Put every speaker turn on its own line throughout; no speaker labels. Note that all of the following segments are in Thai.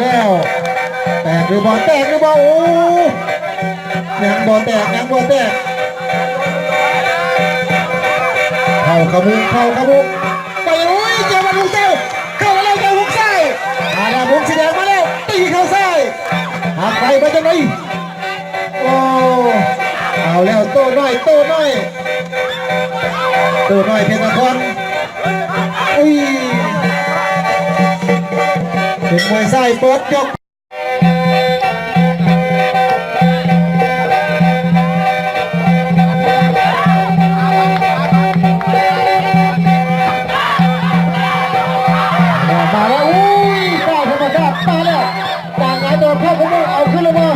แล้วแตกหรือบอลแตกหรือบอลโอ้ยังบอลแตกเข้าขมุกไปอุ้ยเจ้ามาลุกเต้าเข้ามาแล้วเจ้าหุกซ้ายมาแล้วมุกสีแดงมาแล้วตีเข้าซ้ายหักไปจังไหนโอ้เอาแล้วโต้น้อยเพชรนครอุ้ยเป็นมวยไส้เปิดยกมาแล้วอุ้ยข้าวธรรมชาติมาแล้วต่างงานโดนเข้าขโมยเอาขึ้นลงมา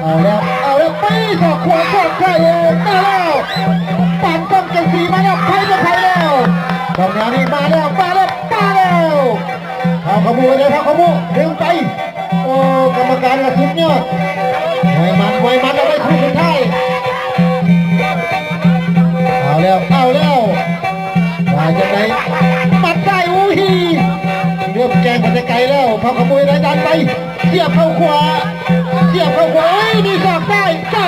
เอาแล้วไปสอกขวาสอกซ้ายมาแล้วปั่นกล้องเจ็ดสีมาแล้วใครแล้วตอนนี้มาแล้วเอาขโมยเลยครับขโมยเร็วใจโอ้กรรมการกระสุนเนี่ยไว้มันเอาไปคู่สุดท้ายเอาแล้วมาจากไหนปัดได้อุ้ยเริ่มแกงไปไกลแล้วพอขโมยได้ดันไปเทียบเข้าขวาเอ้ยนี่สอกได้ซ้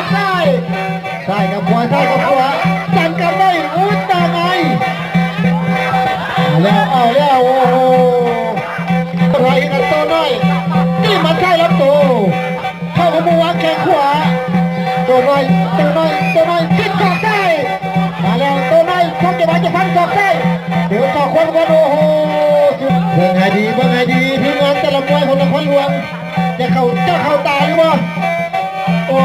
ายกับขวาจันกันได้อุ้ยตาไงเอาแล้วโอ้โหอะไรกันตัวน้อยนี่มันใช่แล้วตัวเข้าขโมยวางแข้งขวาตัวน้อยคิดสอกได้มาแล้วตัวน้อยชกจะพันสอกได้เดี๋ยวต่อคนกันโอ้โหเบิ่งให้ดีทีมงานแต่ละมวยของนครหลวงจะเข้าตาหรือเปล่าโอ้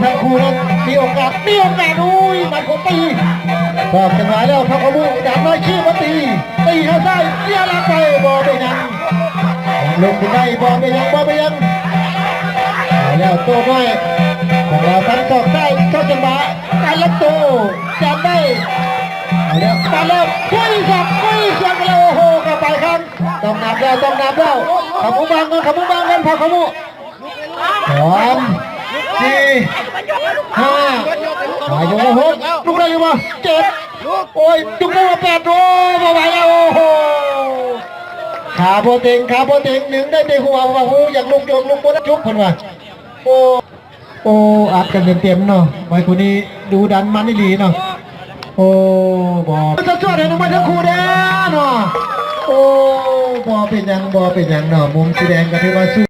ทั้งคู่นั้นมีโอกาสอุ้ยมันคงตีบอกจังหวะแล้วเขาขโมยดันน้อยขี้มาตีเข้าได้เสียหลักไปบอลไปยังลงไปได้บอลไปยังแล้วตัวน้อยของเราพันสอกได้เข้าจังหวะการลับตัวจับได้แล้วมาแล้วคุยสับแล้วโอ้โหกลับไปครับต้องนับแล้วขมุบางกันพอขมุ3 4 5หายยก6ลูกได้หรือเปล่า7โอ้ยจุกได้มา8โอ้มาไหวแล้วโอ้โหขาโปเต็งหนึ่งได้เตะหัวว่าหูอยากลุกบนจุกคนว่าโอ้อัดกันเต็มเนาะไว้คนนี้ดูดันมันนี่ดีเนาะโอ้บอจะช่วยให้น้องมาทั้งคู่เด้อเนาะโอ้บอเป็นยังเนาะมุมสีแดงก็ถือว่าสู้